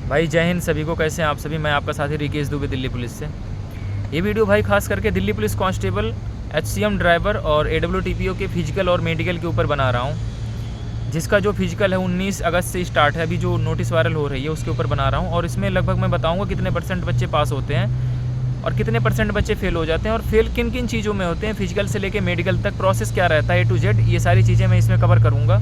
भाई जय हिंद सभी को। कैसे हैं आप सभी? मैं आपका साथी रिकेश दुबे, दिल्ली पुलिस से। ये वीडियो भाई खास करके Delhi police constable, HCM driver और AWTPO के फिजिकल और मेडिकल के ऊपर बना रहा हूँ, जिसका जो फिजिकल है 19 अगस्त से स्टार्ट है। अभी जो नोटिस वायरल हो रही है उसके ऊपर बना रहा हूँ। और इसमें लगभग मैं बताऊँगा कितने % बच्चे पास होते हैं और कितने % बच्चे फेल हो जाते हैं, और फेल किन किन चीज़ों में होते हैं, फिजिकल से लेकर मेडिकल तक प्रोसेस क्या रहता है A to Z। ये सारी चीज़ें मैं इसमें कवर करूँगा।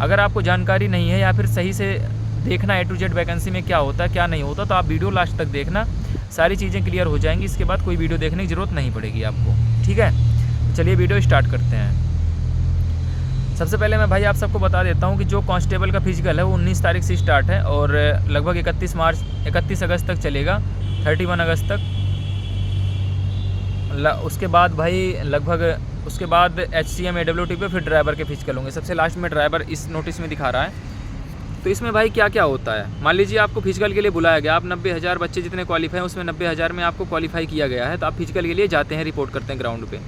अगर आपको जानकारी नहीं है या फिर सही से देखना A to Z वैकेंसी में क्या होता है क्या नहीं होता, तो आप वीडियो लास्ट तक देखना, सारी चीज़ें क्लियर हो जाएंगी। इसके बाद कोई वीडियो देखने की ज़रूरत नहीं पड़ेगी आपको, ठीक है। तो चलिए वीडियो स्टार्ट करते हैं। सबसे पहले मैं भाई आप सबको बता देता हूं कि जो कांस्टेबल का फिजिकल है वो 19 तारीख से स्टार्ट है और लगभग 31 अगस्त तक चलेगा, 31 अगस्त तक। उसके बाद भाई लगभग उसके बाद HCM AWTPO फिर ड्राइवर के फिजिकल होंगे। सबसे लास्ट में ड्राइवर इस नोटिस में दिखा रहा है। तो इसमें भाई क्या क्या होता है, मान लीजिए आपको फिजिकल के लिए बुलाया गया, आप 90,000 बच्चे जितने क्वालिफाई हैं उसमें 90,000 में आपको क्वालिफाई किया गया है, तो आप फिजिकल के लिए जाते हैं, रिपोर्ट करते हैं ग्राउंड पे।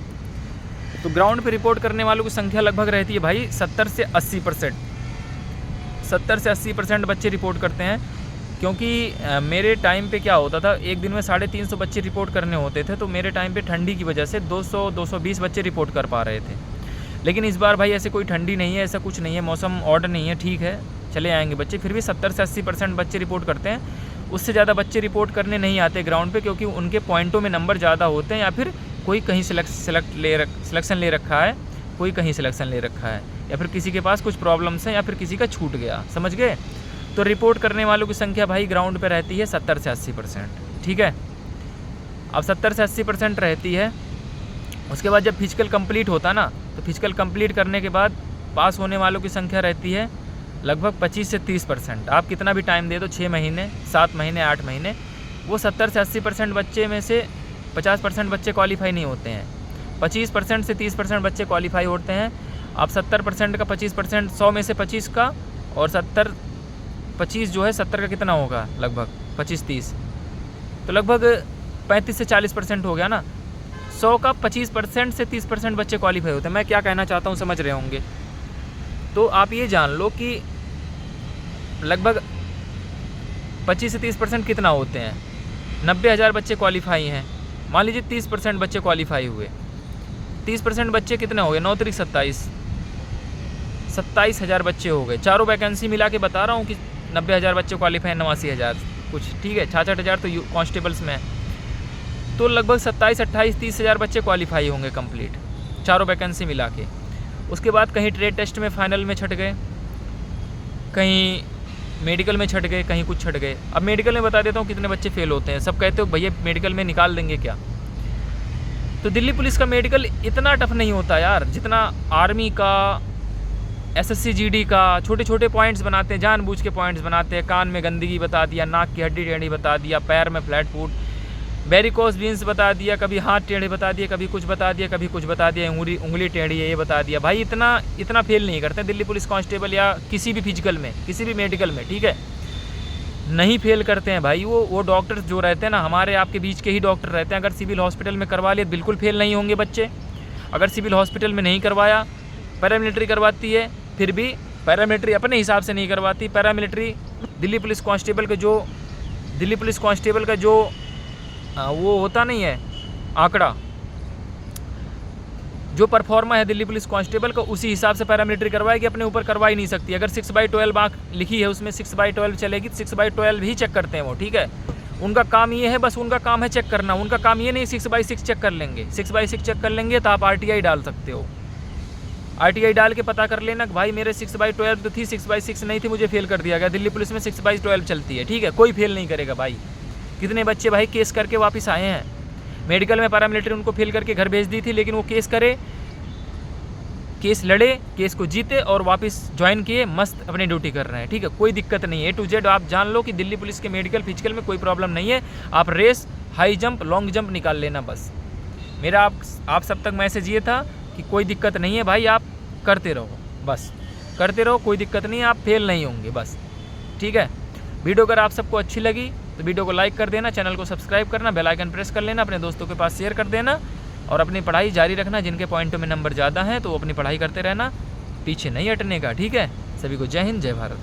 तो ग्राउंड पे रिपोर्ट करने वालों की संख्या लगभग रहती है भाई 70 से 80%। 70 से 80% बच्चे रिपोर्ट करते हैं, क्योंकि मेरे टाइम पे क्या होता था, एक दिन में 350 बच्चे रिपोर्ट करने होते थे। तो मेरे टाइम पे ठंडी की वजह से 200-220 बच्चे रिपोर्ट कर पा रहे थे। लेकिन इस बार भाई ऐसे कोई ठंडी नहीं है, ऐसा कुछ नहीं है, मौसम ऑड नहीं है, ठीक है, चले आएंगे बच्चे। फिर भी 70 से 80% बच्चे रिपोर्ट करते हैं। उससे ज़्यादा बच्चे रिपोर्ट करने नहीं आते ग्राउंड पे, क्योंकि उनके पॉइंटों में नंबर ज़्यादा होते हैं, या फिर कोई कहीं सिलेक्शन ले रखा है, कोई कहीं सिलेक्शन ले रखा है, या फिर किसी के पास कुछ प्रॉब्लम्स हैं, या फिर किसी का छूट गया, समझ गए। तो रिपोर्ट करने वालों की संख्या भाई ग्राउंड पे रहती है 70 से 80%, ठीक है। अब 70 से 80% रहती है। उसके बाद जब फिजिकल कंप्लीट होता ना, तो फिजिकल कंप्लीट करने के बाद पास होने वालों की संख्या रहती है लगभग 25 से 30%। आप कितना भी टाइम दे दो, 6 महीने, 7 महीने, 8 महीने, वो 70 से 80% बच्चे में से 50% बच्चे क्वालिफाई नहीं होते हैं। 25% से 30% बच्चे क्वालिफाई होते हैं। आप 70% का 25%, 100 में से 25 का, और 25 जो है 70 का कितना होगा, लगभग 25-30, तो लगभग 35 से 40% हो गया ना। 100 का 25% से 30% बच्चे क्वालिफाई होते हैं। मैं क्या कहना चाहता हूँ समझ रहे होंगे। तो आप ये जान लो कि लगभग 25 से 30% कितना होते हैं, 90,000 बच्चे क्वालिफाई हैं। मान लीजिए 30% बच्चे क्वालिफाई हुए, 30% बच्चे कितने हो गए, 9 तारीख 27,000 बच्चे हो गए। चारों वैकेंसी मिला के बता रहा हूँ कि 90,000 बच्चे क्वालिफाई, 89,000 कुछ, ठीक है, 66,000 तो कांस्टेबल्स में है। तो लगभग 27, 28, 30,000 बच्चे क्वालिफाई होंगे कंप्लीट, चारों वैकेंसी मिला के। उसके बाद कहीं ट्रेड टेस्ट में फाइनल में छट गए, कहीं मेडिकल में छट गए, कहीं कुछ छट गए। अब मेडिकल में बता देता हूँ कितने बच्चे फेल होते हैं। सब कहते हो भैया मेडिकल में निकाल देंगे क्या। तो दिल्ली पुलिस का मेडिकल इतना टफ नहीं होता यार, जितना आर्मी का, SSC GD का। छोटे छोटे पॉइंट्स बनाते हैं, जानबूझ के पॉइंट्स बनाते हैं। कान में गंदगी बता दिया, नाक की हड्डी टेढ़ी बता दिया, पैर में फ्लैट फुट, वेरिकोस वेन्स बता दिया, कभी हाथ टेढ़े बता दिया, कभी कुछ बता दिया, कभी कुछ बता दिया, उंगली टेढ़ी है ये बता दिया। भाई इतना फेल नहीं करते दिल्ली पुलिस कांस्टेबल या किसी भी फिजिकल में, किसी भी मेडिकल में, ठीक है, नहीं फेल करते हैं भाई। वो डॉक्टर्स जो रहते हैं ना, हमारे आपके बीच के ही डॉक्टर रहते हैं। अगर सिविल हॉस्पिटल में करवा लिए बिल्कुल फेल नहीं होंगे बच्चे। अगर सिविल हॉस्पिटल में नहीं करवाया, पैरामिलिट्री करवाती है, फिर भी पैरामिलिट्री अपने हिसाब से नहीं करवाती। पैरामिलिट्री दिल्ली पुलिस कांस्टेबल का जो वो होता नहीं है आंकड़ा, जो परफॉर्मा है दिल्ली पुलिस कांस्टेबल का, उसी हिसाब से पैरामिलिट्री करवाएगी, अपने ऊपर करवा ही नहीं सकती। अगर 6/12 आंक लिखी है उसमें 6/12 चलेगी, 6/12 ही चेक करते हैं वो, ठीक है। उनका काम ये है, बस उनका काम है चेक करना। उनका काम ये नहीं 6/6 चेक कर लेंगे। 6/6 चेक कर लेंगे तो आप RTI डाल सकते हो। RTI डाल के पता कर लेना कि भाई मेरे 6/12 तो थी, 6/6 नहीं थी, मुझे फेल कर दिया गया। दिल्ली पुलिस में 6/12 चलती है, ठीक है, कोई फेल नहीं करेगा भाई। कितने बच्चे भाई केस करके वापस आए हैं। मेडिकल में पैरामिलिट्री उनको फेल करके घर भेज दी थी, लेकिन वो केस लड़े, केस को जीते और वापस ज्वाइन किए, मस्त अपनी ड्यूटी कर रहे हैं, ठीक है, कोई दिक्कत नहीं है। A to Z आप जान लो कि दिल्ली पुलिस के मेडिकल फिजिकल में कोई प्रॉब्लम नहीं है। आप race, high jump, long jump निकाल लेना बस। मेरा आप सब तक मैसेज ये था कि कोई दिक्कत नहीं है भाई, आप करते रहो, बस करते रहो, कोई दिक्कत नहीं है, आप फेल नहीं होंगे बस, ठीक है। वीडियो अगर आप सबको अच्छी लगी तो वीडियो को लाइक कर देना, चैनल को सब्सक्राइब करना, बेल आइकन प्रेस कर लेना, अपने दोस्तों के पास शेयर कर देना, और अपनी पढ़ाई जारी रखना। जिनके पॉइंटों में नंबर ज़्यादा हैं तो अपनी पढ़ाई करते रहना, पीछे नहीं हटने का, ठीक है। सभी को जय हिंद, जय भारत।